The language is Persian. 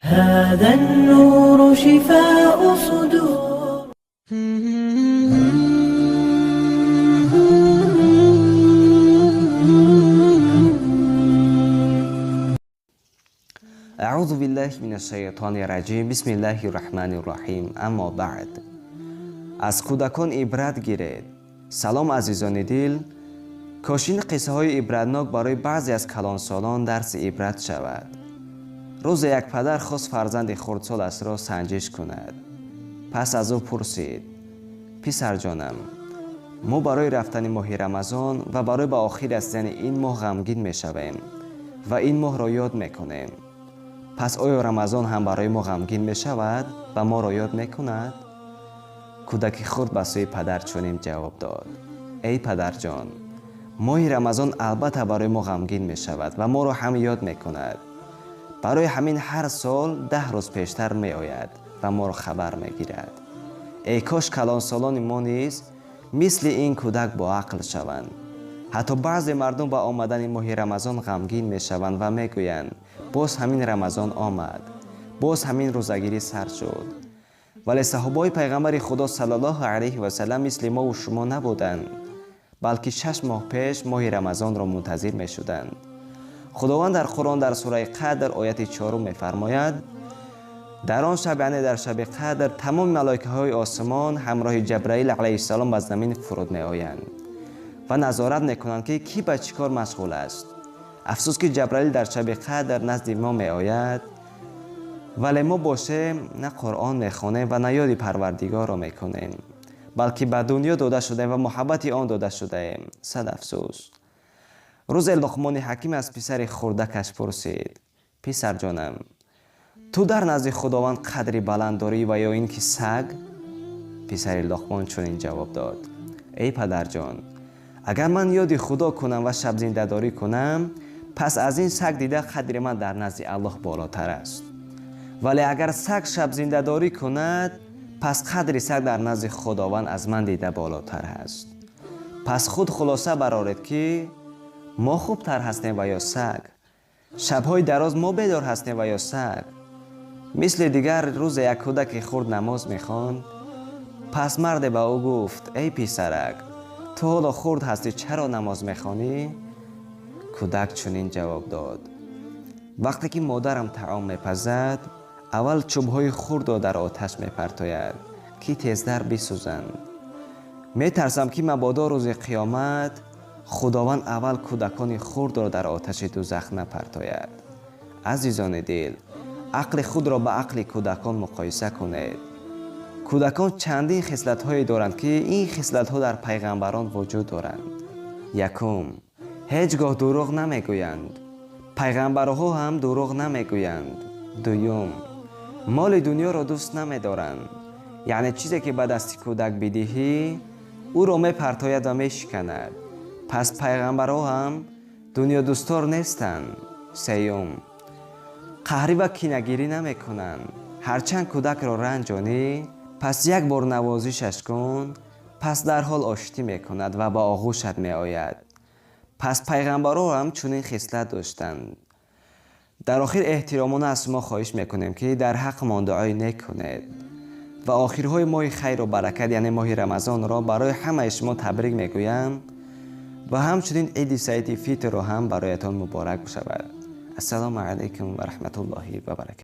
هذا النور شفاء صدور. اعوذ بالله من الشیطان الرجیم. بسم الله الرحمن الرحیم. اما بعد، از کودکان عبرت گیرید. سلام عزیزان دل. کاش این قصه های عبرتناک برای بعضی از کلانسالان درس عبرت شود. روز یک پدر خواست فرزند خردسالش را سنجش کند. پس از او پرسید: پسر جانم، ما برای رفتن ماه رمضان و برای به آخر رسیدن این ماه غمگین می شویم و این ماه را یاد می کنیم. پس آیا رمضان هم برای ما غمگین می شود و ما را یاد می کند؟ کودک خرد به سوی پدر چنین جواب داد: ای پدر جان، ماه رمضان البته برای ما غمگین می شود و ما را هم یاد می کند. برای همین هر سال 10 روز پیشتر می آید و ما را خبر می گیرد. ای کاش کلانسالان ما نیز مثل این کودک با عقل شوند. حتی بعضی مردم با آمدن ماه رمضان غمگین می شوند و می گویند باز همین رمضان آمد، باز همین روزگیری سر شد. ولی صحابه پیغمبر خدا صلی الله علیه و سلم مثل ما و شما نبودند، بلکه 6 ماه پیش ماه رمضان را منتظر می شدند. خداوند در قرآن در سوره قدر آیت 4 می فرماید: در آن شب، یعنی در شب قدر، تمام ملائکه های آسمان همراه جبرائیل علیه السلام به زمین فرود می آیند و نظارت می کنند که کی به چی کار مشغول است. افسوس که جبرائیل در شب قدر نزد ما می آید، ولی ما باشیم نه قرآن می خوانیم و نه یاد پروردگار را می کنیم، بلکه به دنیا داده شده و محبت آن داده شده ایم. صد افسوس. روز لقمان حکیم از پسر خردکش پرسید: پسر جانم، تو در نزد خداوند قدری بلند داری و یا این که سگ؟ پسر لقمان چنین جواب داد: ای پدر جان، اگر من یاد خدا کنم و شب زنده داری کنم، پس از این سگ دیده قدر من در نزد الله بالاتر است. ولی اگر سگ شب زنده داری کند، پس قدر سگ در نزد خداوند از من دیده بالاتر است. پس خود خلاصه برآورید که ما خوبتر هستیم و یا سگ؟ شبهای دراز ما بیدار هستیم و یا سگ؟ مثل دیگر روز یک کودک خرد نماز میخواند. پس مرد به او گفت: ای پسرک، تو حالا خرد هستی، چرا نماز میخوانی؟ کودک چنین جواب داد: وقتی که مادرم طعام میپزد، اول چوبهای خرد را در آتش میپرتاید که تیزتر بسوزند. میترسم که مبادا روز قیامت خداوند اول کودکان خرد را در آتش دوزخ نپرتاید. عزیزان دل، عقل خود را به عقل کودکان مقایسه کنید. کودکان چندین خصلت‌هایی دارند که این خصلت‌ها در پیغمبران وجود دارند. یکم، هیچگاه دروغ نمیگویند. پیغمبرها هم دروغ نمیگویند. دوم، مال دنیا را دوست نمیدارند. یعنی چیزی که به دست کودک بدهی او را میپرتاید و میشکند. پس پیغمبرها هم دنیا دوستار نیستند. سیوم، قهری و کینه‌گیری نمیکنند. هرچند کودک را رنجانی، پس یک بار نوازشش کن، پس در حال آشتی میکند و با آغوشت میآید. پس پیغمبرها هم چنین خصلت داشتند. در آخر احترامانه از ما خواهش میکنیم که در حق ما دعای نیک کنید و آخرهای ماه خیر و برکت، یعنی ماه رمضان را برای همه شما تبریک میگویم و همچنین عید سعید فیتر را هم برایتان مبارک بشود. السلام علیکم و رحمت الله و برکاته.